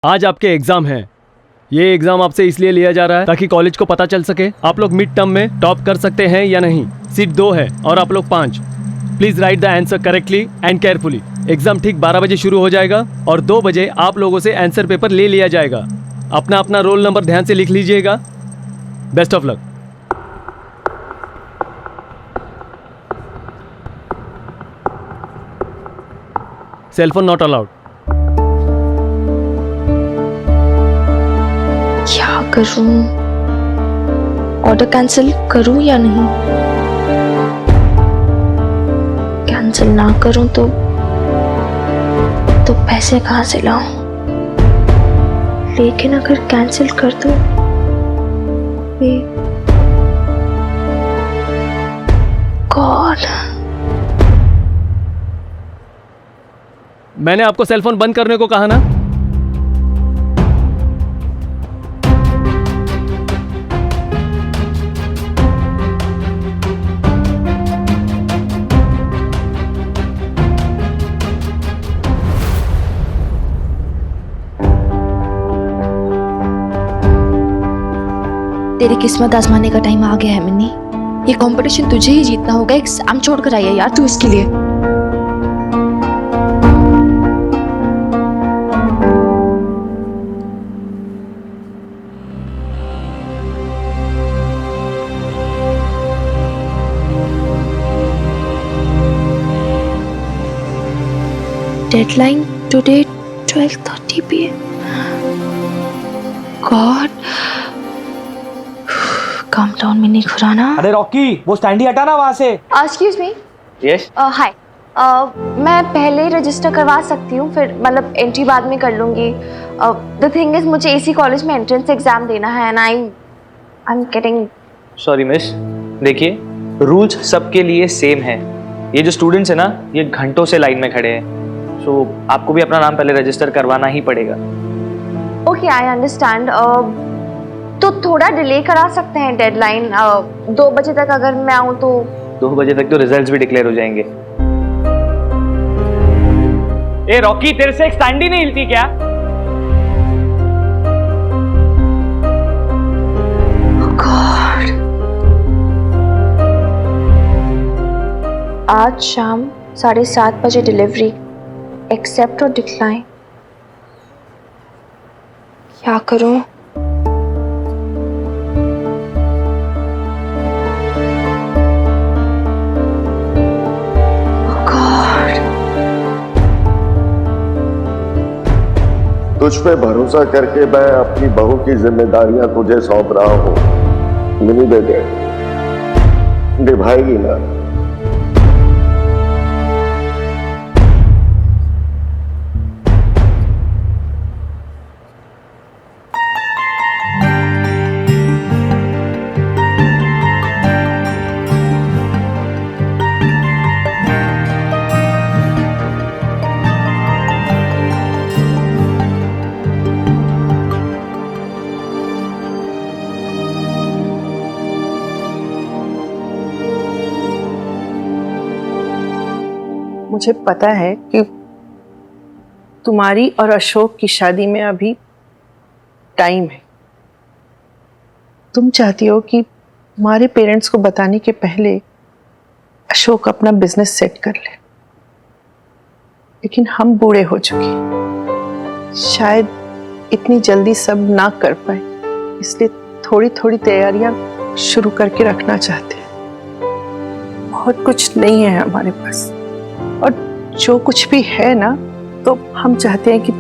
आज आपके एग्जाम हैं। ये एग्जाम आपसे इसलिए लिया जा रहा है ताकि कॉलेज को पता चल सके आप लोग मिड टर्म में टॉप कर सकते हैं या नहीं। सीट 2 है और आप लोग 5। Please right the answer correctly and carefully. Exam ठीक 12 बजे शुरू हो जाएगा और 2 बजे आप लोगों से आंसर पेपर ले लिया जाएगा। अपना अपना रोल नंबर ध्यान से लिख लीजिएगा। Best of luck. Cellphone not allowed. क्या करूं? ऑर्डर कैंसिल करूं या नहीं? कैंसिल ना करूं तो पैसे कहां से लाऊं? लेकिन अगर कैंसिल कर दूं गॉड। मैंने आपको सेलफोन बंद करने को कहा ना। तेरी किस्मत आजमाने का टाइम आ गया है मिन्नी। ये कंपटीशन तुझे ही जीतना होगा। एग्जाम छोड़ कर आई है यार तू इसके लिए। Deadline today 12:30 PM। God, calm down Mini Khurana. अरे रॉकी, वो स्टैंड ही हटा ना वहां से। Excuse me. यस। हाय। मैं पहले ही रजिस्टर करवा सकती हूँ, फिर मतलब एंट्री बाद में कर लूँगी। द थिंग इज मुझे इसी कॉलेज में एंट्रेंस एग्जाम देना है and I am getting. Sorry miss, देखिए रूल्स सबके लिए सेम है। ये जो स्टूडेंट्स है ना, ये घंटों से लाइन में खड़े हैं, सो आपको भी अपना नाम पहले रजिस्टर करवाना ही पड़ेगा। Okay, I understand. तो थोड़ा डिले करा सकते हैं डेडलाइन। 2 बजे तक अगर मैं आऊँ तो। 2 बजे तक तो रिजल्ट्स भी डिक्लेयर हो जाएंगे। ए रॉकी, तेरे से एक स्टैंड ही नहीं हिलती क्या? गॉड, आज शाम 7:30 बजे डिलीवरी। एक्सेप्ट और डिक्लाइन, क्या करूं? तुझ पे भरोसा करके मैं अपनी बहू की जिम्मेदारियां तुझे सौंप रहा हूं। मिनी बेटे, निभाएगी ना? मुझे पता है कि तुम्हारी और अशोक की शादी में अभी टाइम है। तुम चाहती हो कि तुम्हारे पेरेंट्स को बताने के पहले अशोक अपना बिजनेस सेट कर ले, लेकिन हम बूढ़े हो चुके हैं, शायद इतनी जल्दी सब ना कर पाए, इसलिए थोड़ी थोड़ी तैयारियां शुरू करके रखना चाहते हैं। बहुत कुछ नहीं है हमारे पास, और जो कुछ भी है ना, तो हम चाहते हैं कि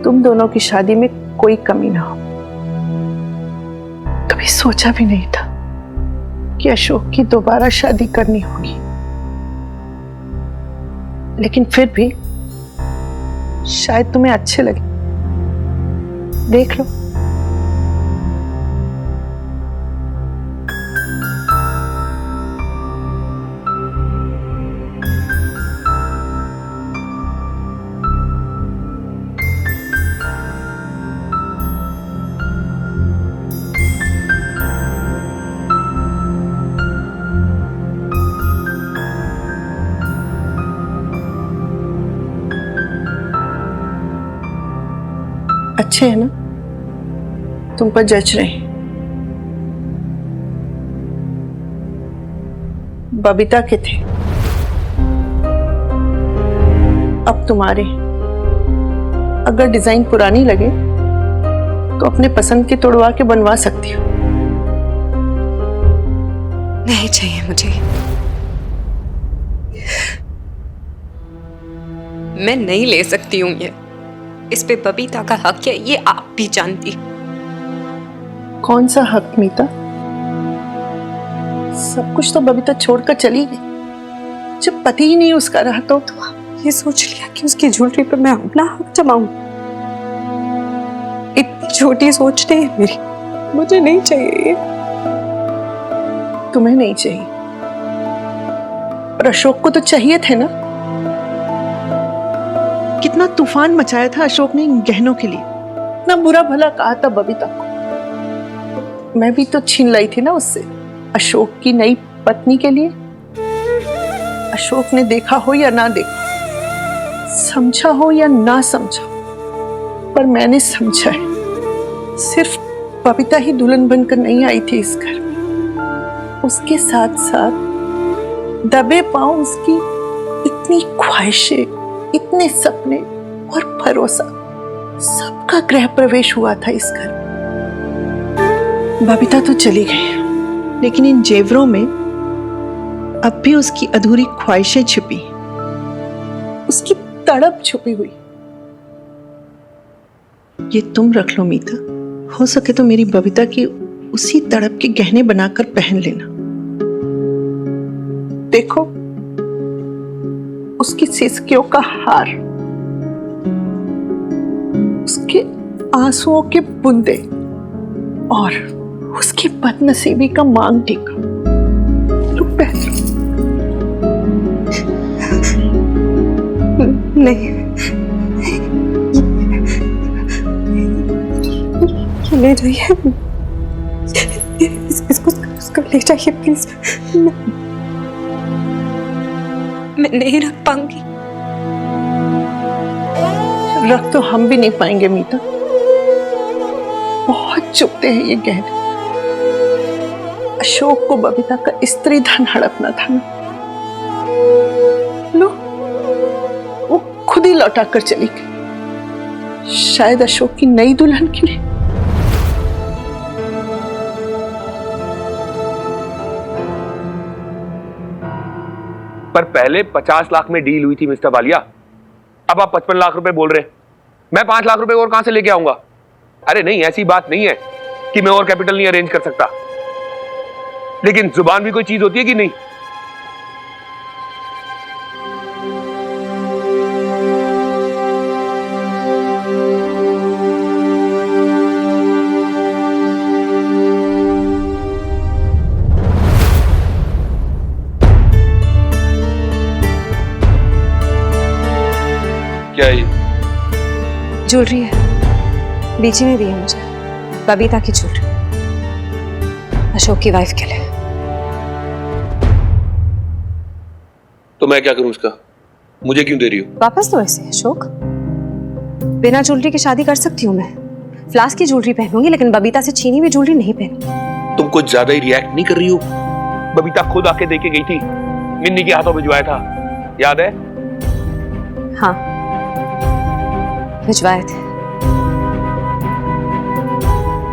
तुम दोनों की शादी में कोई कमी ना हो। कभी सोचा भी नहीं था कि अशोक की दोबारा शादी करनी होगी, लेकिन फिर भी शायद तुम्हें अच्छे लगे। देख लो। अच्छे हैं ना? तुम पर जज रहे हैं। बबीता के थे, अब तुम्हारे। अगर डिजाइन पुरानी लगे तो अपने पसंद की तोड़वा के बनवा सकती हो। नहीं चाहिए मुझे। मैं नहीं ले सकती हूँ ये। इस पे बबीता का हक है, ये आप भी जानती। कौन सा हक मीता? सब कुछ तो बबीता छोड़कर चली गई। जब पति ही नहीं उसका रहा तो ये सोच लिया कि उसकी ज्वेलरी पे मैं अपना हक जमाऊं। इतनी छोटी सोच नहीं है मेरी। मुझे नहीं चाहिए ये। तुम्हें नहीं चाहिए, और अशोक को तो चाहिए थे ना। कितना तूफान मचाया था अशोक ने इन गहनों के लिए, ना बुरा भला कहा था बबीता को। मैं भी तो छीन लाई थी ना उससे, अशोक की नई पत्नी के लिए। अशोक ने देखा हो या ना देखा, समझा हो या ना समझा, पर मैंने समझा है। सिर्फ बबीता ही दुल्हन बनकर नहीं आई थी इस घर में, उसके साथ साथ दबे पांव उसकी इतनी ख्वाहिशें, इतने सपने और भरोसा, सबका गृह प्रवेश हुआ था इस घर में। बबीता तो चली गई, लेकिन इन जेवरों में अब भी उसकी अधूरी ख्वाहिशें छिपी, उसकी तड़प छुपी हुई। ये तुम रख लो मीता, हो सके तो मेरी बबीता की उसी तड़प के गहने बनाकर पहन लेना। देखो, उसकी सिसकियों का हार, उसके आंसुओं के बूंदे और उसकी बदनसीबी का मांग टीका। लो पहन लो। नहीं, ले जाइए। इसको ले जाइए प्लीज। मैं नहीं रख पाऊंगी। रख तो हम भी नहीं पाएंगे मीता, बहुत चुभते हैं ये गहने। अशोक को बबीता का स्त्री धन हड़पना था ना, लो वो खुद ही लौटा कर चली गई, शायद अशोक की नई दुल्हन के लिए। पर पहले 50 लाख में डील हुई थी मिस्टर वालिया, अब आप 55 लाख रुपए बोल रहे हैं। मैं 5 लाख रुपए और कहां से लेके आऊंगा? अरे नहीं, ऐसी बात नहीं है कि मैं और कैपिटल नहीं अरेंज कर सकता, लेकिन जुबान भी कोई चीज होती है कि नहीं? क्या ये ज्वेलरी है, बीची ने दी है मुझे, बबीता की ज्वेलरी, अशोक की वाइफ के लिए। तो मैं क्या करूं उसका? मुझे क्यों दे रही हो? वापस तो ऐसे अशोक, बिना ज्वेलरी के शादी कर सकती हूँ मैं। फ्लास्क की ज्वेलरी पहनूंगी, लेकिन बबीता से छीनी हुई ज्वेलरी नहीं पहनूंगी। तुम कुछ ज्यादा ही रिएक्ट नहीं कर रही हो? बबीता खुद आके देके गई थी, मिन्नी के हाथों भिजवाया था, याद है? हाँ, भिजवाए थे।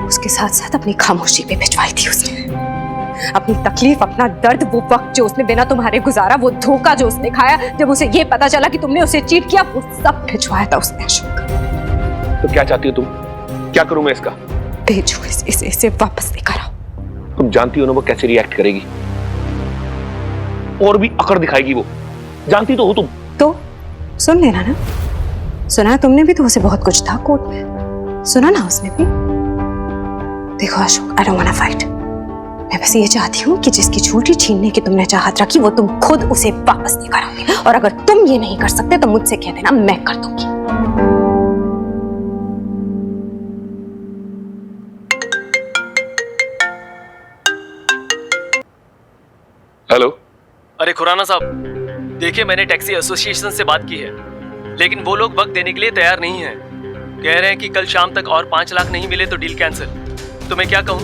उसके साथ साथ अपनी खामोशी पे भिजवाई थी उसने। अपनी तकलीफ, अपना दर्द, वो वक्त जो उसने बिना तुम्हारे गुजारा, वो धोखा जो उसने खाया जब उसे ये पता चला कि तुमने उसे चीट किया, वो सब भिजवाया था उसने अशोक। तो क्या चाहती हो तुम? क्या करूं मैं इसका? भेजो इसे वापस लेकर आओ। तुम जानती हो ना वो कैसे रिएक्ट करेगी, और भी अकड़ दिखाएगी वो, जानती तो हो तुम। तो सुन लेना ना, सुना तुमने भी तो उसे बहुत कुछ था कोर्ट में, सुना ना उसने भी। देखो Ashok, I don't want to fight. मैं बस ये चाहती हूँ कि जिसकी ज्वेलरी छीनने की तुमने चाहत रखी, वो तुम खुद उसे वापस लेकर आओगे, और अगर तुम ये नहीं कर सकते तो मुझसे कह देना, मैं कर दूंगी। हेलो। अरे खुराना साहब, देखिए मैंने टैक्सी एसोसिएशन से बात की है, लेकिन वो लोग वक्त देने के लिए तैयार नहीं है। कह रहे हैं कि कल शाम तक और 5 लाख नहीं मिले तो डील कैंसिल। तो मैं क्या कहूँ?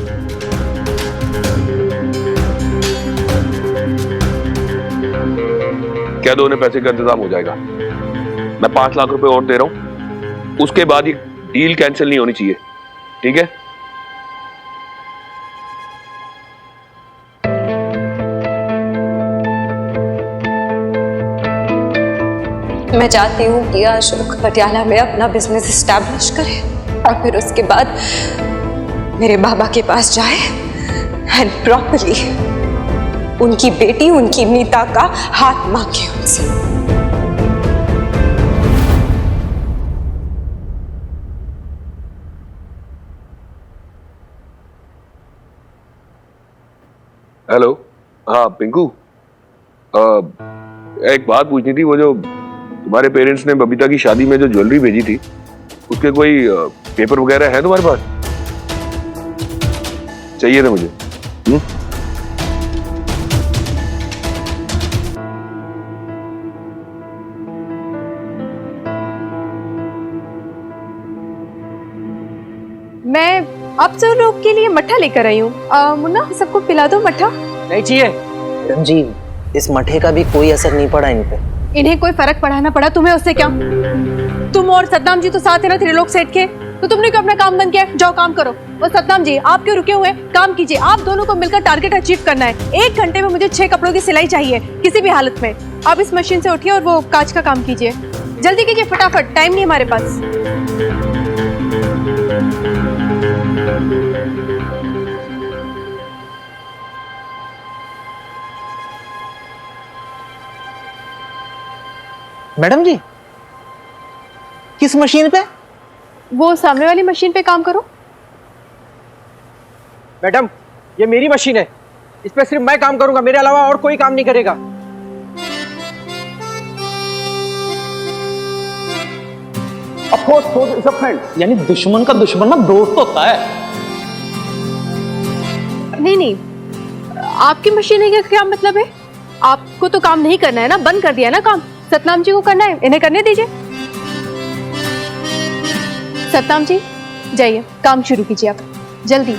कह दो उन्हें पैसे का इंतजाम हो जाएगा। मैं 5 लाख रुपए और दे रहा हूं, उसके बाद ये डील कैंसिल नहीं होनी चाहिए, ठीक है? मैं चाहती हूँ कि अशोक पटियाला में अपना बिजनेस एस्टैब्लिश करे और फिर उसके बाद मेरे बाबा के पास जाए एंड प्रॉपर्ली उनकी बेटी, उनकी मीता का हाथ मांगे उनसे। हेलो, हाँ पिंकू, एक बात पूछनी थी। वो जो तुम्हारे पेरेंट्स ने बबीता की शादी में जो ज्वेलरी भेजी थी, उसके कोई पेपर वगैरह है तुम्हारे पास? चाहिए था मुझे। मैं आप सब लोग के लिए मट्ठा लेकर आई हूँ। मुन्ना, सबको पिला दो मट्ठा। नहीं चाहिए मैडम जी, इस मठे का भी कोई असर नहीं पड़ा इन पे। इन्हें कोई फर्क पड़ा ना पड़ा, तुम्हें उससे क्या? तुम और सतनाम जी तो साथ है ना त्रिलोक सेठ के, तो तुमने क्यों अपना काम बंद किया? जाओ काम करो। और सतनाम जी, आप क्यों रुके हुए? काम कीजिए। आप दोनों को मिलकर टारगेट अचीव करना है। 1 घंटे में मुझे 6 कपड़ों की सिलाई चाहिए किसी भी हालत में। आप इस मशीन से उठिए और वो कांच का काम कीजिए। जल्दी कीजिए, फटाफट, टाइम नहीं हमारे पास। मैडम जी, किस मशीन पे? वो सामने वाली मशीन पे काम करो। मैडम, ये मेरी मशीन है, इस पे सिर्फ मैं काम करूंगा, मेरे अलावा और कोई काम नहीं करेगा। Of course, foe is a friend. यानी दुश्मन का दुश्मन ना दोस्त होता है। नहीं नहीं, आपकी मशीन है क्या मतलब है? आपको तो काम नहीं करना है ना, बंद कर दिया ना काम। सतनाम जी को करना है, इन्हें करने दीजिए। सतनाम जी, जाइए काम शुरू कीजिए आप, जल्दी।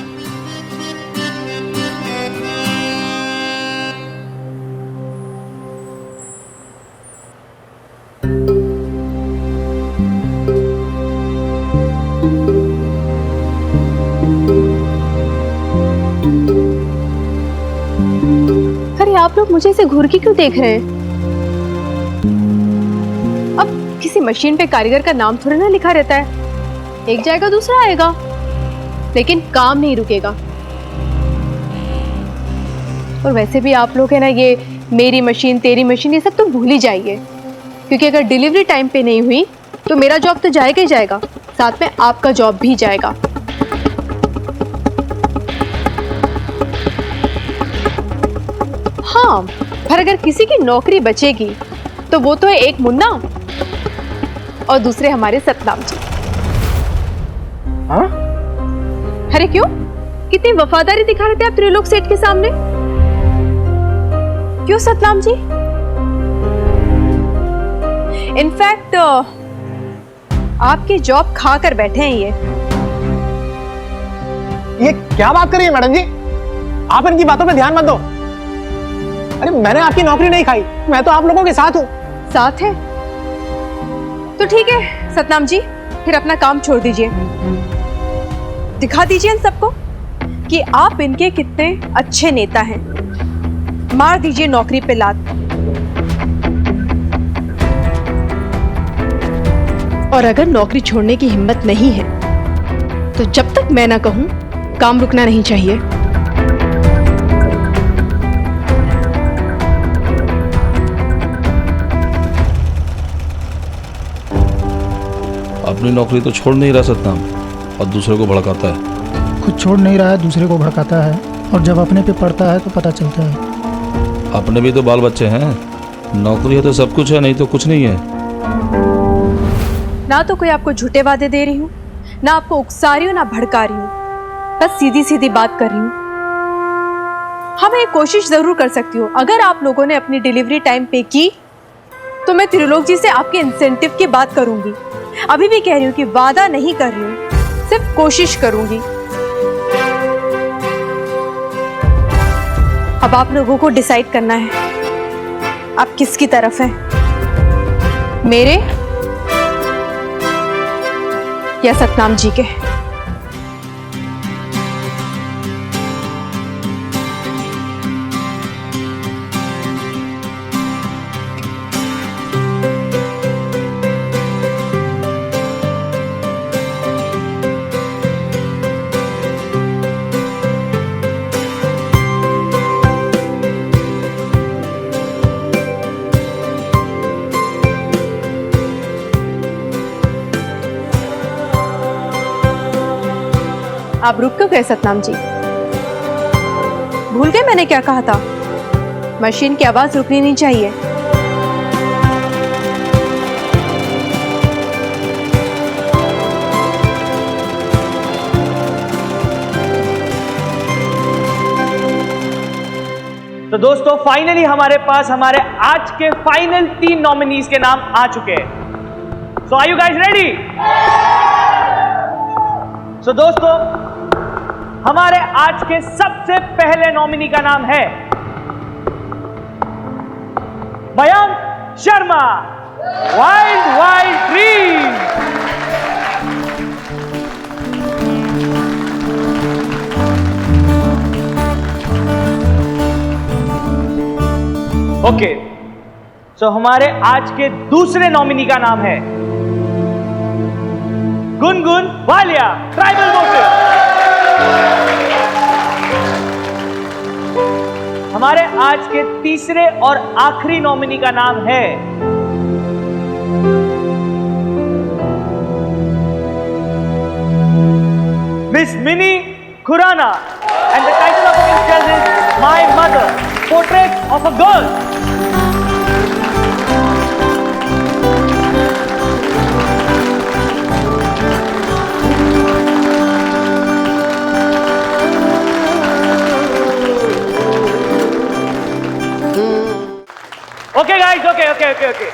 अरे आप लोग मुझे ऐसे घूर के क्यों देख रहे हैं? अब किसी मशीन पे कारीगर का नाम थोड़ा ना लिखा रहता है। एक जाएगा दूसरा आएगा, लेकिन काम नहीं रुकेगा। और वैसे भी आप लोग है ना, ये मेरी मशीन तेरी मशीन ये सब तो भूल ही जाइए, क्योंकि अगर डिलीवरी टाइम पे नहीं हुई तो मेरा जॉब तो जाएगा ही जाएगा, साथ में आपका जॉब भी जाएगा। हाँ, पर अगर किसी की नौकरी बचेगी तो वो तो है एक मुन्ना और दूसरे हमारे सतनाम जी। हाँ? अरे क्यों, कितनी वफादारी दिखा रहे थे आप त्रिलोक सेठ के सामने? क्यों सतनाम जी? इनफैक्ट आपकी जॉब खा कर बैठे हैं ये क्या बात कर रही है मैडम जी? आप इनकी बातों पे ध्यान मत दो। अरे मैंने आपकी नौकरी नहीं खाई, मैं तो आप लोगों के साथ हूँ। साथ है तो ठीक है सतनाम जी, फिर अपना काम छोड़ दीजिए। दिखा दीजिए इन सबको कि आप इनके कितने अच्छे नेता हैं। मार दीजिए नौकरी पे लात। और अगर नौकरी छोड़ने की हिम्मत नहीं है तो जब तक मैं ना कहूं काम रुकना नहीं चाहिए। अपनी नौकरी तो छोड़ नहीं रहा सतनाम, और दूसरे को भड़काता है। खुद छोड़ नहीं रहा है, दूसरे को भड़काता है, और जब अपने पे पड़ता है तो पता चलता है। अपने भी तो बाल बच्चे हैं, नौकरी है तो सब कुछ है, नहीं तो कुछ नहीं है। ना तो कोई आपको झूठे वादे दे रही हूँ, ना आपको उकसा रही हूँ, ना भड़का रही हूँ, बस सीधी सीधी बात कर रही हूँ। हाँ, मैं कोशिश जरूर कर सकती हूँ। अगर आप लोगों ने अपनी डिलीवरी टाइम पे की तो मैं त्रिलोक जी से आपके इंसेंटिव की बात करूंगी। अभी भी कह रही हूँ कि वादा नहीं कर रही हूँ, सिर्फ कोशिश करूंगी। अब आप लोगों को डिसाइड करना है आप किसकी तरफ हैं, मेरे या सतनाम जी के। आप रुक क्यों गए सतनाम जी? भूल गए मैंने क्या कहा था? मशीन की आवाज रुकनी नहीं चाहिए। तो दोस्तों फाइनली हमारे पास हमारे आज के फाइनल 3 नॉमिनीज के नाम आ चुके हैं। सो आर यू गाइस रेडी? सो दोस्तों हमारे आज के सबसे पहले नॉमिनी का नाम है Mayank Sharma, wild wild dream. Okay, so हमारे आज के दूसरे नॉमिनी का नाम है गुनगुन वालिया, ट्राइबल वोटर। हमारे आज के तीसरे और आखिरी नॉमिनी का नाम है miss Mini Khurana and the title of the picture is my mother, portrait of a girl. Okay guys, okay.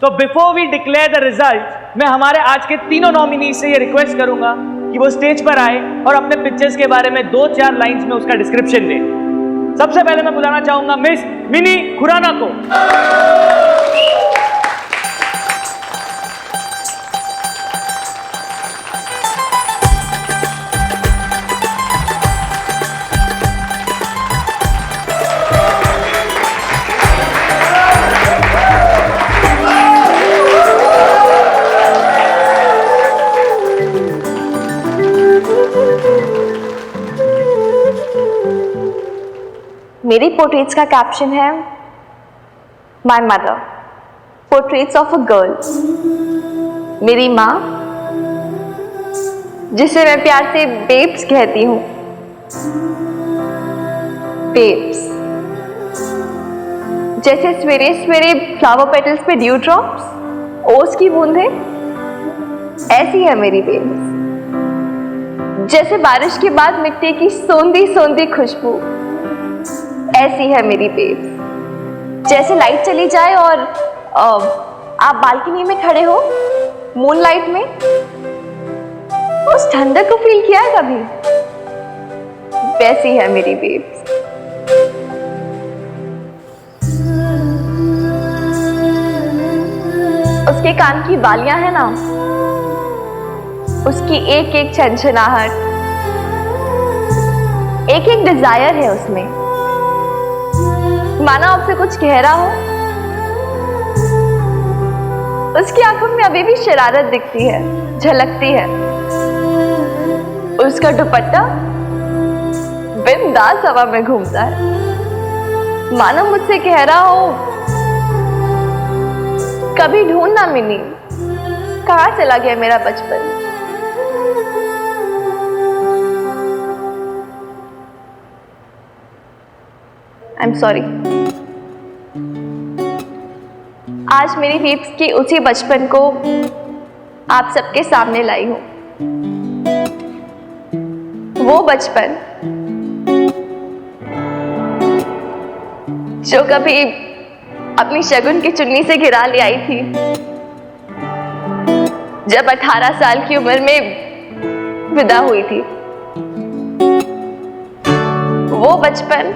तो before we declare the result, मैं हमारे आज के तीनों नॉमिनी से ये रिक्वेस्ट करूंगा कि वो स्टेज पर आए और अपने पिक्चर्स के बारे में 2-4 लाइंस में उसका डिस्क्रिप्शन दे। सबसे पहले मैं बुलाना चाहूंगा मिस मिनी खुराना को। मेरी पोर्ट्रेट्स का कैप्शन है my mother, portraits of a girl. मेरी माँ, जिसे मैं प्यार से बेब्स कहती हूँ, बेब्स। जैसे सवेरे सवेरे फ्लावर पेटल्स पे ड्यू ड्रॉप्स, ओस की बूंदें, ऐसी है मेरी बेब्स। जैसे बारिश के बाद मिट्टी की सोंधी सोंधी खुशबू, ऐसी है मेरी बेब्स। जैसे लाइट चली जाए और आप बालकनी में खड़े हो मूनलाइट में, उस ठंडक को फील किया है कभी? वैसी है मेरी बेब्स। उसके कान की बालियां है ना, उसकी एक एक छनछनाहट, एक एक डिजायर है उसमें। माना आपसे कुछ कह रहा हो, उसकी आंखों में अभी भी शरारत दिखती है, झलकती है। उसका दुपट्टा बिंदास हवा में घूमता है। मानो मुझसे कह रहा हो, कभी ढूंढना मिनी, कहाँ चला गया मेरा बचपन। I am sorry. आज मेरी बेब्स के उसी बचपन को आप सबके सामने लाई हूं। वो बचपन जो कभी अपनी शगुन की चुन्नी से गिरा ले आई थी जब 18 साल की उम्र में विदा हुई थी। वो बचपन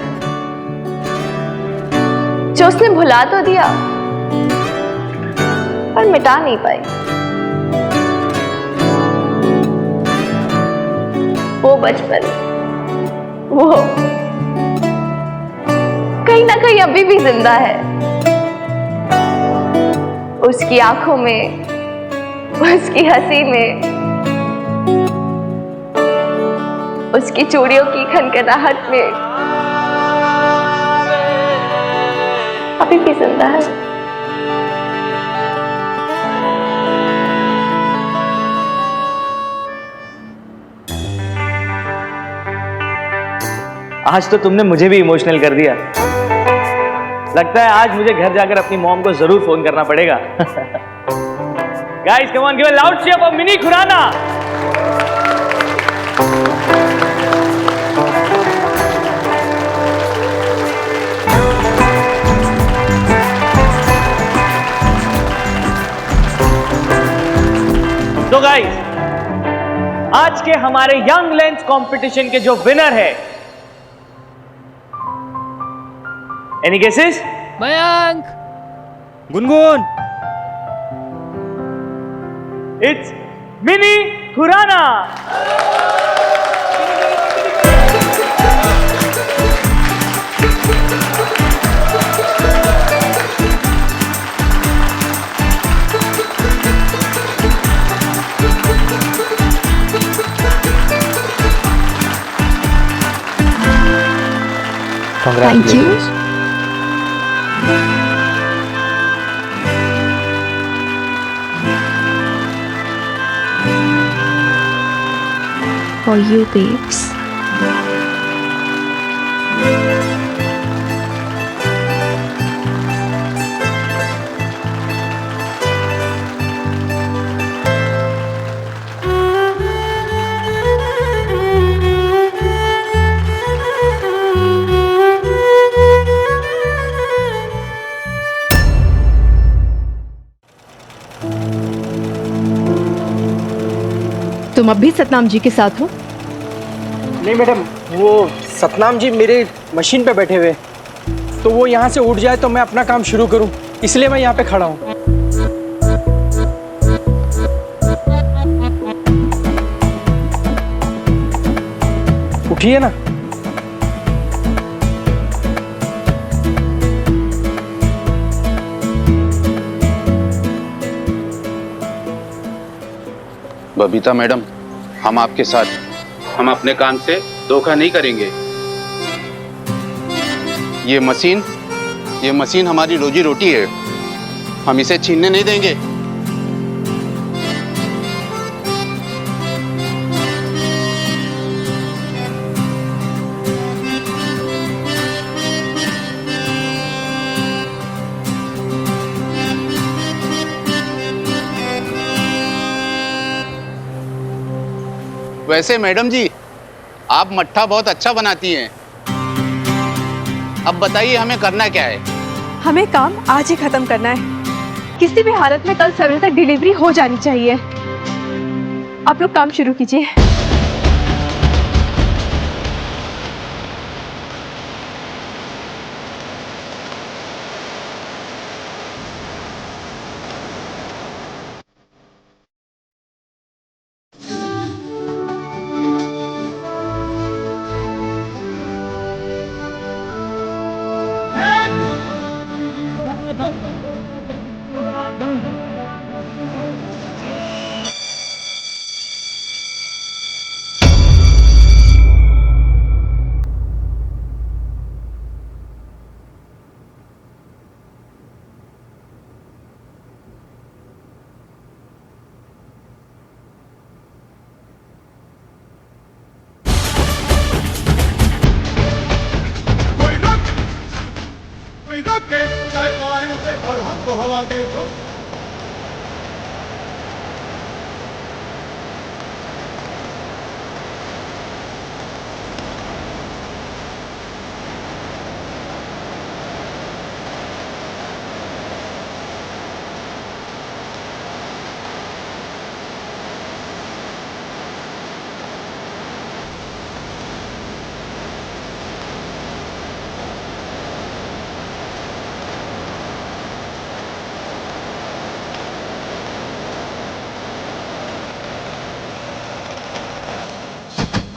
जो उसने भुला तो दिया पर मिटा नहीं पाई। वो बचपन वो कहीं ना कहीं अभी भी जिंदा है। उसकी आंखों में, उसकी हंसी में, उसकी चूड़ियों की खनखनाहट में अभी भी जिंदा है। आज तो तुमने मुझे भी इमोशनल कर दिया। लगता है आज मुझे घर जाकर अपनी मॉम को जरूर फोन करना पड़ेगा। Guys come on, give a loud cheer for Mini Khurana. तो गाइस आज के हमारे यंग लेंस कंपटीशन के जो विनर है, any guesses? Mayank, Gungun, it's Mini Khurana. Thank you. For you, babes. तुम अब भी सतनाम जी के साथ हो? नहीं मैडम, वो सतनाम जी मेरे मशीन पे बैठे हुए, तो वो यहाँ से उठ जाए तो मैं अपना काम शुरू करूँ, इसलिए मैं यहाँ पे खड़ा हूँ। उठिए ना। बबीता मैडम, हम आपके साथ, हम अपने काम से धोखा नहीं करेंगे। ये मशीन हमारी रोजी रोटी है, हम इसे छीनने नहीं देंगे। वैसे मैडम जी, आप मट्ठा बहुत अच्छा बनाती हैं। अब बताइए हमें करना क्या है? हमें काम आज ही खत्म करना है। किसी भी हालत में कल सवेरे तक डिलीवरी हो जानी चाहिए। आप लोग काम शुरू कीजिए।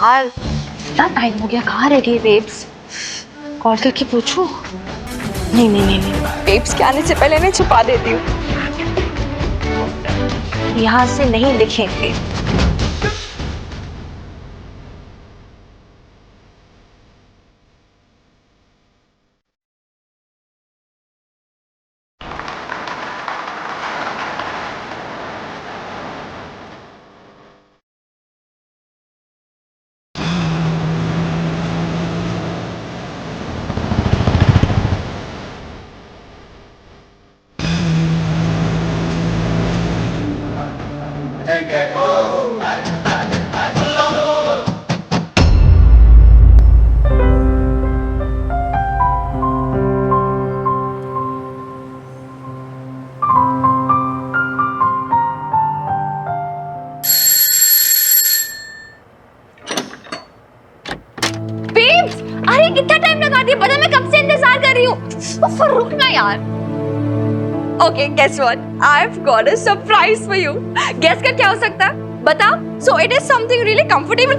यार इतना टाइम हो गया, कहाँ रेडी है बेब्स? कॉल करके पूछूं? नहीं नहीं नहीं नहीं, बेब्स के आने से पहले मैं छुपा देती हूँ, यहाँ से नहीं दिखेंगे। अरे कितना टाइम लगा दिया, पता मैं कब से इंतजार कर रही हूँ। रुकना यार। Okay, guess what, I have got a surprise for you. Guess कर क्या हो सकता है, बता। So it is something really comfortable.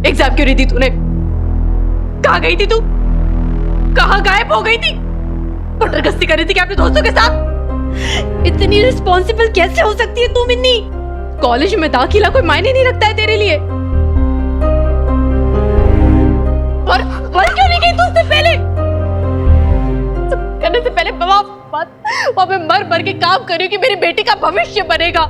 Exam क्यों नहीं दी तूने? कहाँ गई थी तू? कहाँ गायब हो गई थी? पटरगस्ती कर रही थी क्या अपने दोस्तों के साथ? इतनी रिस्पॉन्सिबल कैसे हो सकती है तू मिन्नी? कॉलेज में दाखिला कोई मायने नहीं रखता है तेरे लिए? और क्यों नहीं गई तू उससे पहले? सब करने से पहले वहां पे मर मर के काम कर रही हूँ कि मेरी बेटी का भविष्य बनेगा।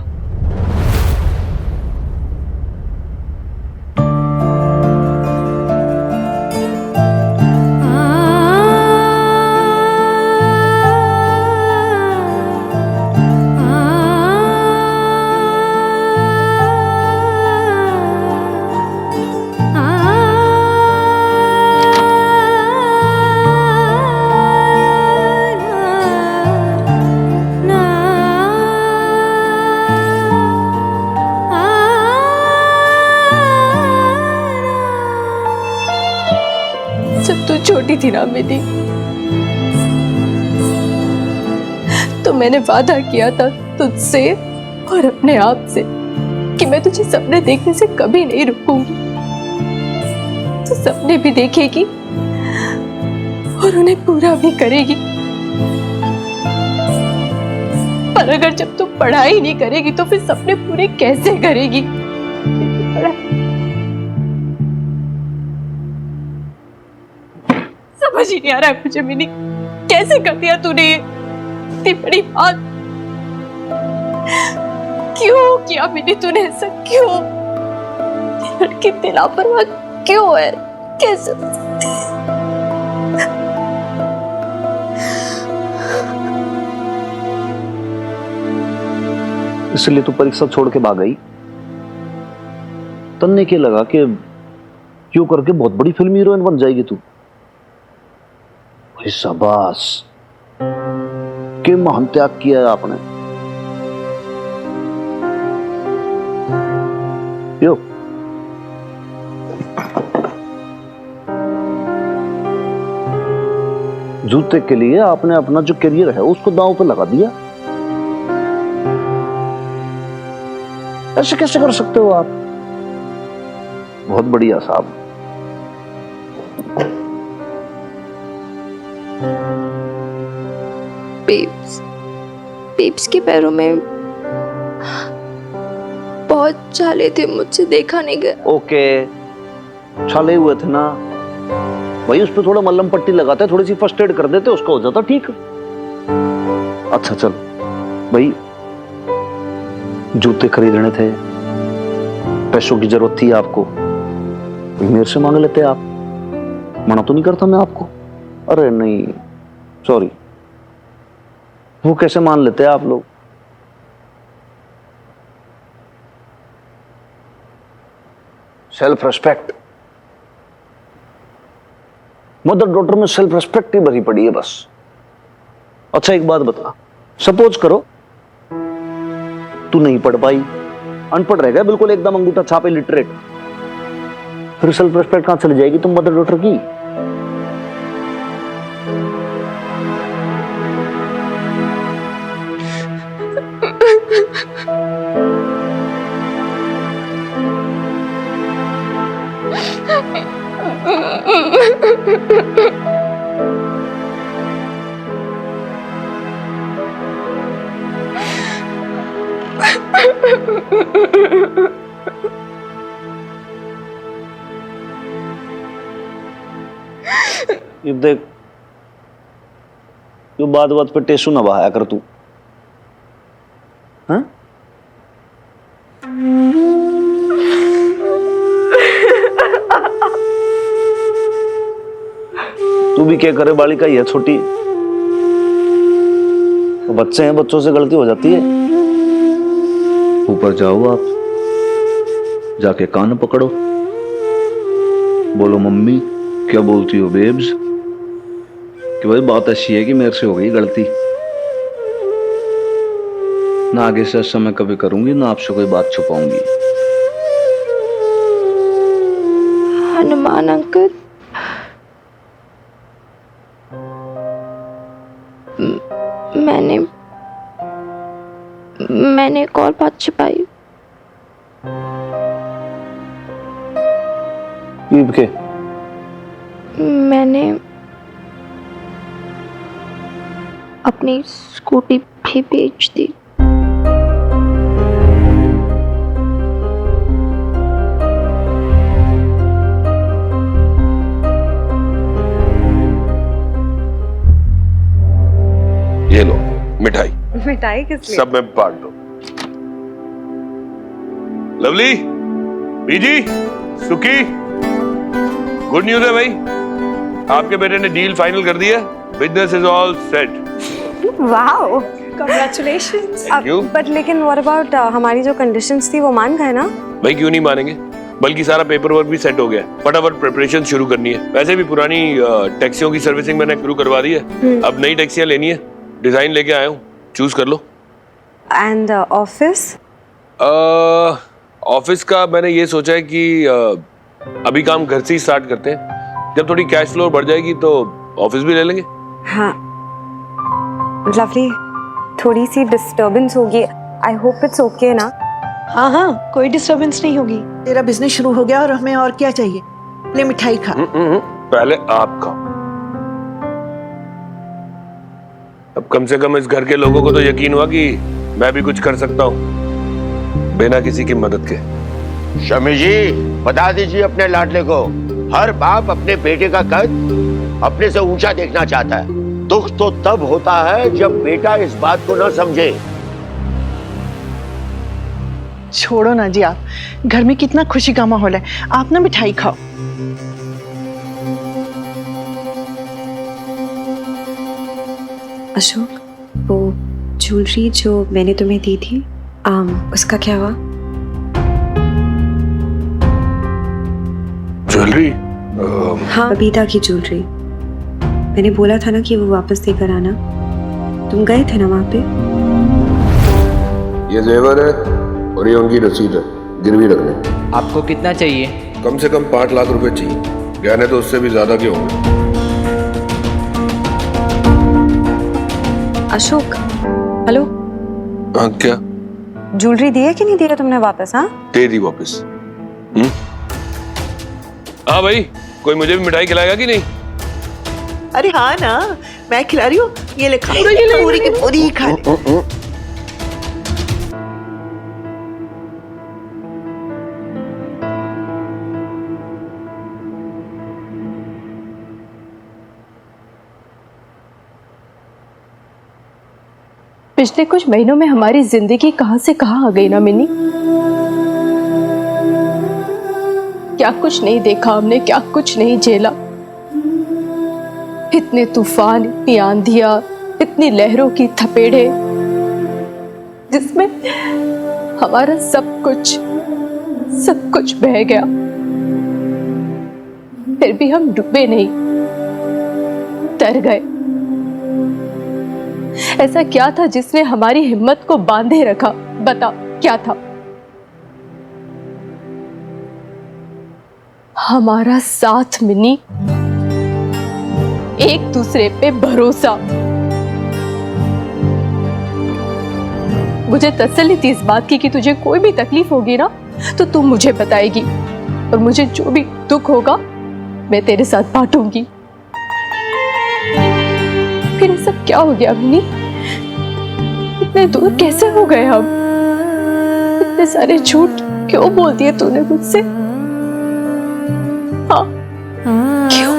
जब तू छोटी थी ना मेरी, तो मैंने वादा किया था तुझसे और अपने आप से कि मैं तुझे सपने देखने से कभी नहीं रुकूंगी। तू सपने भी देखेगी और उन्हें पूरा भी करेगी। पर अगर जब तू पढ़ाई नहीं करेगी तो फिर सपने पूरे कैसे करेगी? समझ ही नहीं आ रहा है मुझे मिनी, कैसे कर दिया तूने ये इतनी बड़ी बात? क्यों किया मिनी तूने ऐसा? क्यों? लड़की इतनी लापरवाह क्यों है? कैसे? इसलिए तू परीक्षा छोड़ के भाग गई? तन्ने के लगा कि क्यों करके बहुत बड़ी फिल्म हीरोइन बन जाएगी तू। शाबाश, के महान त्याग किया है आपने। यो जूते के लिए आपने अपना जो करियर है उसको दांव पे लगा दिया। ऐसे कैसे कर सकते हो आप? बहुत बढ़िया साहब। बेब्स के पैरों में बहुत छाले थे, मुझसे देखा नहीं गया। ओके, छाले हुए थे ना भाई, उस पर थोड़ा मल्लम पट्टी लगाते, थोड़ी सी फर्स्ट एड कर देते, उसका हो जाता ठीक। अच्छा चल भाई, जूते खरीदने थे, पैसों की जरूरत थी आपको, मेरे से मांग लेते आप। मना तो नहीं करता मैं आपको। अरे नहीं, सॉरी, वो कैसे मान लेते हैं आप लोग? सेल्फ रेस्पेक्ट, मदर डॉटर में सेल्फ रेस्पेक्ट ही भरी पड़ी है बस। अच्छा एक बात बता, सपोज करो तू नहीं पढ़ पाई, अनपढ़ रह गया बिल्कुल एकदम अंगूठा छापे लिटरेट, फिर सेल्फ रेस्पेक्ट कहां चली जाएगी तुम मदर डॉटर की? ये देख, ये बात बात पे टेसू ना बहाया कर तू। हाँ? तू भी क्या करे, बालिका ही है छोटी, तो बच्चे हैं, बच्चों से गलती हो जाती है। ऊपर जाओ आप, जाके कान पकड़ो, बोलो मम्मी क्या बोलती हो बेब्स, कि भाई बात अच्छी है कि मेरे से हो गई गलती, ना आगे से ऐसा मैं कभी करूंगी, ना आपसे कोई बात छुपाऊंगी। हनुमान अंकल, मैंने एक और बात छिपाई। के मैंने अपनी स्कूटी भी बेच दी। ये लो मिठाई। मिठाई किस लिए? सब में बांट दो। लवली, बीजी, सुखी, गुड न्यूज है भाई, आपके बेटे ने डील फाइनल कर दी है। Business is all set. Wow, congratulations. But लेकिन व्हाट अबाउट हमारी जो कंडीशंस थी वो मान गए ना? भाई क्यों नहीं मानेंगे, बल्कि सारा पेपर वर्क भी सेट हो गया है। फटाफट प्रिपरेशन शुरू करनी है। वैसे भी पुरानी टैक्सियों की सर्विसिंग मैंने शुरू करवा दी है। अब नई टैक्सियां लेनी है, डिजाइन लेके आया हूँ, चूज कर लो। And office? ऑफिस का मैंने ये सोचा है कि अभी काम घर से ही स्टार्ट करते हैं, जब थोड़ी कैश फ्लो बढ़ जाएगी तो ऑफिस भी ले लेंगे। हाँ लवली, थोड़ी सी डिस्टर्बेंस होगी, आई होप इट्स ओके ना? हाँ हाँ, कोई डिस्टर्बेंस नहीं होगी। तेरा बिजनेस शुरू हो गया और हमें और क्या चाहिए। ले मिठाई खा। पहले आप खाओ। अब कम से कम इस घर के लोगों को तो यकीन हुआ कि मैं भी कुछ कर सकता हूँ बिना किसी की मदद के। शमी जी, बता दीजिए अपने लाडले को, हर बाप अपने बेटे का कद अपने से ऊंचा देखना चाहता है। दुख तो तब होता है जब बेटा इस बात को न समझे। छोड़ो ना जी, आप घर में कितना खुशी का माहौल है, आप ना मिठाई खाओ। अशोक, वो ज्वेलरी जो मैंने तुम्हें दी थी, उसका क्या हुआ? ज्वेलरी? हाँ, बबीता की ज्वेलरी। मैंने बोला था ना कि वो वापस देकर आना। तुम गए थे ना वहाँ पे? ये जेवर है और ये उनकी रसीद है, गिरवी रखने। आपको कितना चाहिए? कम से कम 5 लाख रुपए चाहिए, गहने तो उससे भी ज्यादा क्यों होंगे। अशोक, हेलो। हाँ क्या? ज्वेलरी दी है कि नहीं दी है तुमने वापस? हाँ दे दी वापस। हाँ भाई, कोई मुझे भी मिठाई खिलाएगा कि नहीं? अरे हाँ ना, मैं खिला रही हूँ। ये ले खा, पूरी की पूरी ही खा ले। पिछले कुछ महीनों में हमारी जिंदगी कहां से कहां आ गई ना मिनी। क्या कुछ नहीं देखा हमने, क्या कुछ नहीं झेला। इतने तूफान, इतनी आंधियां, इतनी लहरों की थपेड़े, जिसमें हमारा सब कुछ बह गया। फिर भी हम डूबे नहीं, तर गए। ऐसा क्या था जिसने हमारी हिम्मत को बांधे रखा? बता, क्या था? हमारा साथ मिनी, एक दूसरे पे भरोसा। मुझे तसल्ली थी इस बात की कि तुझे कोई भी तकलीफ होगी ना तो तू मुझे बताएगी, और मुझे जो भी दुख होगा मैं तेरे साथ बांटूंगी। फिर ये सब क्या हो गया मिनी? इतने दूर कैसे हो गए हम? इतने इतने सारे झूठ क्यों बोल दिए तूने मुझसे? हाँ, क्यों?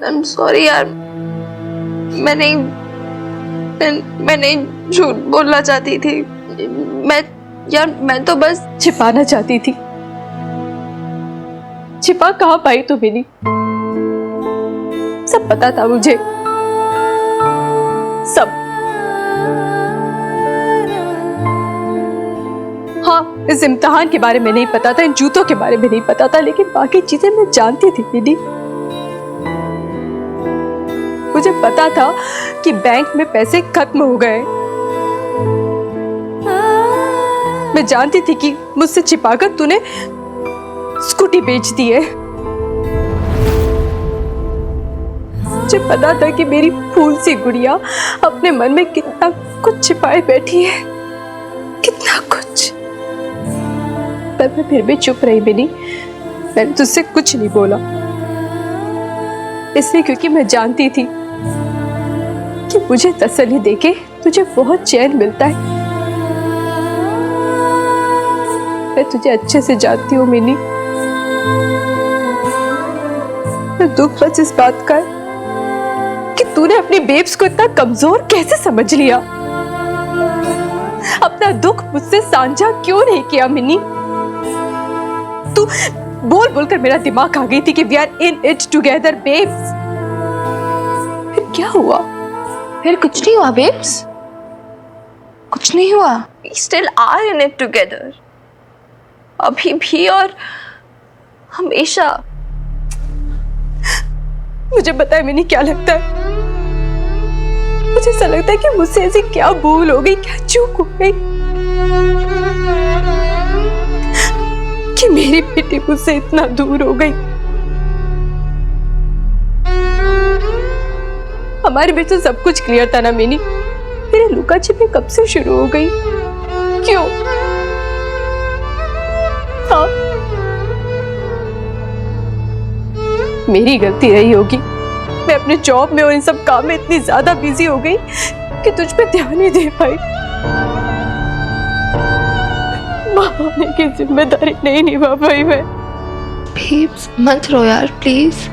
I'm sorry यार, मैं नहीं झूठ बोलना चाहती थी। मैं तो बस छिपाना चाहती थी। छिपा कहाँ पाई तू मिनी? सब पता था मुझे, सब। हाँ, इस इम्तिहान के बारे में नहीं पता था, इन जूतों के बारे में नहीं पता था, लेकिन बाकी चीजें मैं जानती थी मिनी। मुझे पता था कि बैंक में पैसे खत्म हो गए। मैं जानती थी कि मुझसे छिपाकर तूने स्कूटी बेच दी है। मुझे पता था कि मेरी फूल सी गुड़िया अपने मन में कितना कुछ छिपाए बैठी है, कितना कुछ। पर मैं फिर भी चुप रही मिनी। मैंने तुझसे कुछ नहीं बोला, इसलिए क्योंकि मैं जानती थी कि मुझे तसल्ली देके तुझे बहुत चैन मिलता है। मैं तुझे अच्छे से जानती हूँ मिनी। मैं दुख बस इस बात का है कि तूने अपनी बेब्स को इतना कमजोर कैसे समझ लिया। अपना दुख मुझसे साझा क्यों नहीं किया मिनी? तू बोल बोलकर मेरा दिमाग खा गई थी कि we are in it together babes. फिर क्या हुआ? फिर कुछ नहीं हुआ बेब्स, कुछ नहीं हुआ। We still are in it together, अभी भी और हमेशा। मुझे पता है मिनी क्या लगता है। मुझे ऐसा लगता है कि मुझसे ऐसी क्या भूल हो गई, क्या चूक हो गई कि मेरी बेटी मुझसे इतना दूर हो गई। हमारे बीच तो सब कुछ क्लियर था ना मिनी। मेरे लुका छिपी कब से शुरू हो गई? क्यों? हाँ, मेरी गलती रही होगी। मैं अपने जॉब में और इन सब काम में इतनी ज्यादा बिजी हो गई कि तुझ पे ध्यान नहीं दे पाई। माँ होने की जिम्मेदारी नहीं निभा पाई मैं। बेब्स मत रो यार प्लीज,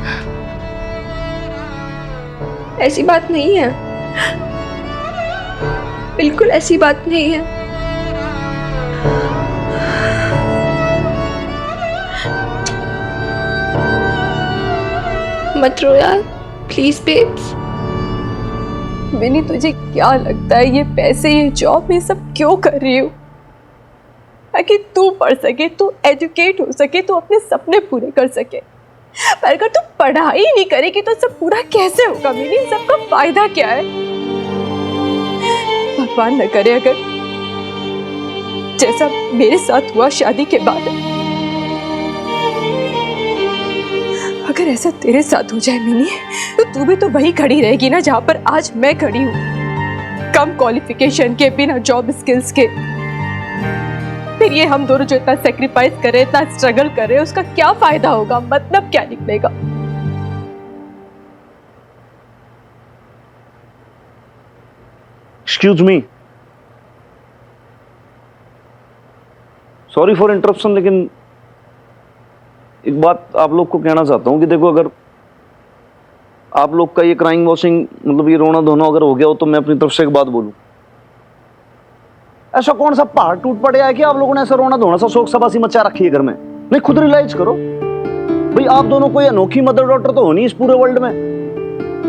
ऐसी बात नहीं है, बिल्कुल ऐसी बात नहीं है। मत रो यार प्लीज बेब्स। मिनी तुझे क्या लगता है ये पैसे, ये जॉब, ये सब क्यों कर रही हूँ? ताकि तू पढ़ सके, तू एजुकेट हो सके, तू अपने सपने पूरे कर सके। पर अगर तू पढ़ाई नहीं करेगी तो सब पूरा कैसे होगा मिनी? सबका फायदा क्या है? भगवान न करे अगर जैसा मेरे साथ हुआ शादी के बाद, अगर ऐसा तेरे साथ हो जाए मिनी, तो तू भी तो वही खड़ी रहेगी ना जहां पर आज मैं खड़ी हूँ, कम क्वालिफिकेशन के, बिना जॉब स्किल्स के। फिर ये हम दोनों जो इतना सेक्रीफाइस कर रहे हैं, इतना स्ट्रगल कर रहे हैं, उसका क्या फायदा होगा? मतलब क्या निकलेगा? Excuse me, sorry for interruption, लेकिन एक बात आप लोग को कहना चाहता हूं कि देखो, अगर आप लोग का ये क्राइंग वॉशिंग, मतलब ये रोना धोना अगर हो गया हो, तो मैं अपनी तरफ से एक बात बोलूं। ऐसा कौन सा पहाड़ टूट पड़े है कि आप लोगों ने ऐसा रोना धोना सा शोक सबासी मचा रखी है घर में? नहीं, खुद रियलाइज करो भाई, आप दोनों कोई अनोखी मदर डॉटर तो होनी इस पूरे वर्ल्ड में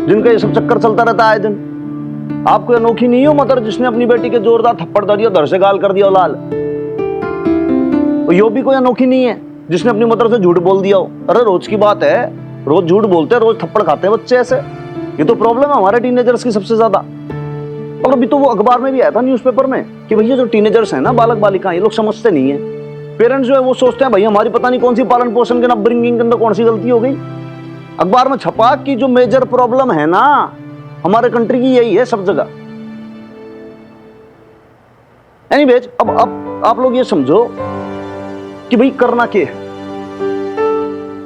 जिनका ये सब चक्कर चलता रहता है आए दिन। आप कोई अनोखी नहीं हो मदर जिसने अपनी बेटी के जोरदार थप्पड़ दे दिया, धर से गाल कर दिया लाल। यो भी कोई अनोखी नहीं है जिसने अपनी मदर से झूठ बोल दिया हो। अरे रोज की बात है, रोज झूठ बोलते हैं, रोज थप्पड़ खाते हैं बच्चे ऐसे। ये तो प्रॉब्लम है हमारे टीनेजर्स की सबसे ज्यादा। और अभी तो वो अखबार में भी आया था, न्यूज़पेपर में, कि भैया जो टीनेजर्स हैं ना, बालक बालिका, ये लोग समझते नहीं है। पेरेंट्स जो है वो सोचते हैं भाई हमारी पता नहीं कौन सी पालन पोषण के ना अपब्रिंगिंग के अंदर कौन सी गलती हो गई। अखबार में छपा कि जो मेजर प्रॉब्लम है ना हमारे कंट्री की, यही है सब जगह। एनीवेज, अब आप लोग ये समझो कि भाई करना क्या है,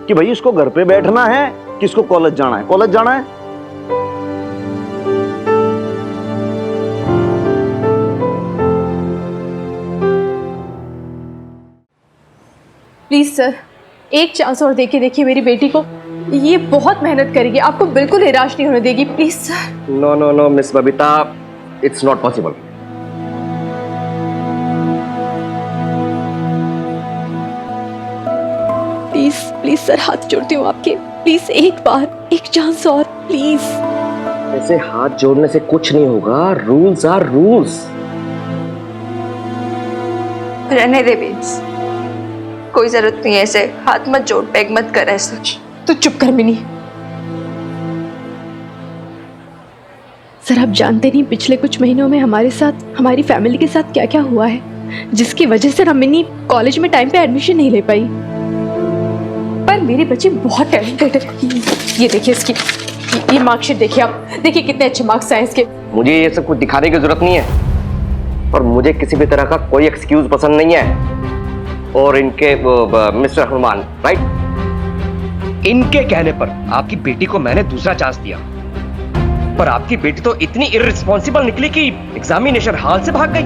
कि भाई इसको घर पे बैठना है कि इसको कॉलेज जाना है? कॉलेज जाना है प्लीज सर, एक चांस और देके देखिए मेरी बेटी को। ये बहुत मेहनत करेगी, आपको बिल्कुल निराश नहीं होने देगी, please sir. No no no miss Babita, it's not possible. Please please sir, हाथ जोड़ती हूँ आपके, प्लीज एक बार, एक चांस और, प्लीज। ऐसे हाथ जोड़ने से कुछ नहीं होगा, रूल्स आर रूल्स। रहने दे बेब्स, कोई जरूरत नहीं है ऐसे हाथ मत जोड़, पैग मत कर ऐसा। तो चुप कर मिनी। सर आप जानते नहीं पिछले कुछ महीनों में हमारे साथ, हमारी फैमिली के साथ क्या क्या हुआ है, जिसकी वजह से हम मिनी कॉलेज में टाइम पे एडमिशन नहीं ले पाई। पर मेरी बच्ची बहुत टैलेंटेड है। ये देखिए इसकी ये मार्कशीट देखिए आप, देखिए कितने अच्छे मार्क्स आए इसके। मुझे ये सब कुछ दिखाने की जरूरत नहीं है, और मुझे किसी भी तरह का कोई एक्सक्यूज पसंद नहीं है। और इनके मिस्टर हनुमान, राइट, इनके कहने पर आपकी बेटी को मैंने दूसरा चांस दिया, पर आपकी बेटी तो इतनी इररिस्पॉन्सिबल निकली कि एग्जामिनेशन हॉल से भाग गई।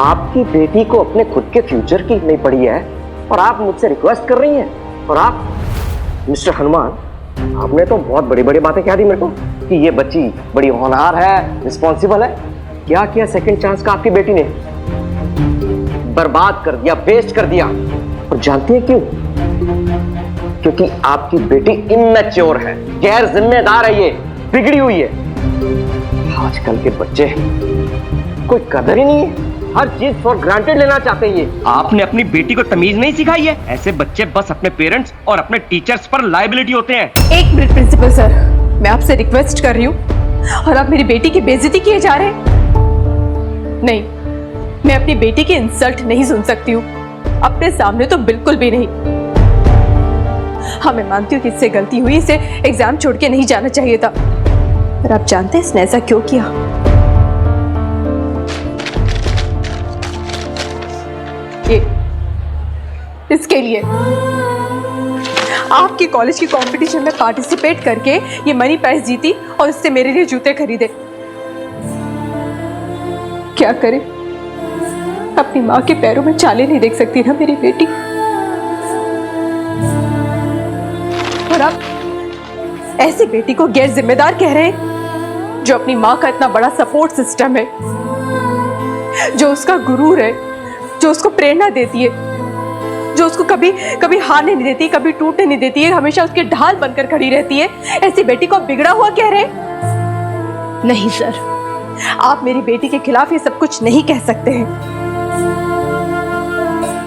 आपकी बेटी को अपने खुद के फ्यूचर की नहीं पड़ी है और आप मुझसे रिक्वेस्ट कर रही हैं। और आप मिस्टर हनुमान, आपने तो बहुत बड़ी बड़ी बातें कह दी मेरे को कि ये बच्ची बड़ी होनहार है, रिस्पॉन्सिबल है। क्या किया सेकंड चांस का आपकी बेटी ने? बर्बाद कर दिया, वेस्ट कर दिया। और जानती है क्यों? क्योंकि आपकी बेटी इमैच्योर है, गैर जिम्मेदार है, ये बिगड़ी हुई है। आजकल के बच्चे कोई कदर ही नहीं है, हर चीज फॉर ग्रांटेड लेना चाहते हैं। ये आपने अपनी बेटी को तमीज नहीं सिखाई है। ऐसे बच्चे बस अपने पेरेंट्स और अपने टीचर्स पर लायबिलिटी होते हैं। एक मिनट प्रिंसिपल सर, मैं आपसे रिक्वेस्ट कर रही हूँ और आप मेरी बेटी की बेइज्जती किए जा रहे हैं। नहीं, मैं अपनी बेटी की इंसल्ट नहीं सुन सकती हूँ, अपने सामने तो बिल्कुल भी नहीं। हाँ मैं मानती हूँ कि इससे गलती हुई, इसे एग्जाम छोड़ के नहीं जाना चाहिए था, पर आप जानते हैं इसने ऐसा क्यों किया? ये इसके लिए आपके कॉलेज की कंपटीशन में पार्टिसिपेट करके ये मनी प्राइज जीती और इससे मेरे लिए जूते खरीदे। क्या करे, अपनी माँ के पैरों में छाले नहीं देख सकती ना मेरी बेटी। और आप ऐसी बेटी को गैर जिम्मेदार कह रहे हैं जो अपनी माँ का इतना बड़ा सपोर्ट सिस्टम है, जो उसका गुरूर है, जो उसको प्रेरणा देती है, जो उसको कभी कभी हारने नहीं देती, कभी टूटने नहीं देती है, हमेशा उसके ढाल बनकर खड़ी रहती है। ऐसी बेटी को बिगड़ा हुआ कह रहे? नहीं सर, आप मेरी बेटी के खिलाफ ये सब कुछ नहीं कह सकते हैं।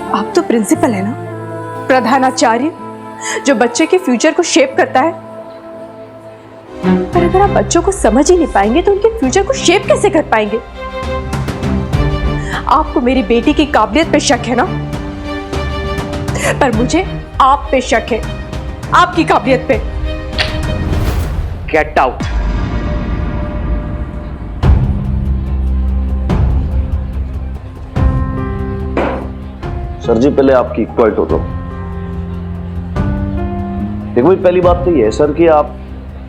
आप तो प्रिंसिपल है ना, प्रधानाचार्य, जो बच्चे के फ्यूचर को शेप करता है। पर अगर आप बच्चों को समझ ही नहीं पाएंगे तो उनके फ्यूचर को शेप कैसे कर पाएंगे? आपको मेरी बेटी की काबिलियत पे शक है ना, पर मुझे आप पे शक है, आपकी काबिलियत पे। Get out. सर जी पहले आपकी क्वाइट हो तो। देखो भाई, पहली बात तो ये है सर कि आप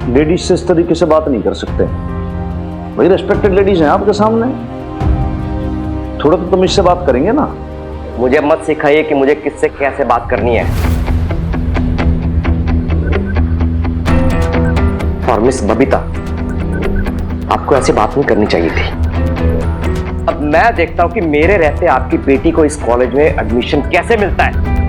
लेडीज से इस तरीके से बात नहीं कर सकते। भाई रेस्पेक्टेड लेडीज हैं आपके सामने, थोड़ा तो तुम इससे बात करेंगे ना। मुझे मत सिखाइए कि मुझे किससे कैसे बात करनी है। और मिस बबीता, आपको ऐसी बात नहीं करनी चाहिए थी। अब मैं देखता हूं कि मेरे रहते आपकी बेटी को इस कॉलेज में एडमिशन कैसे मिलता है।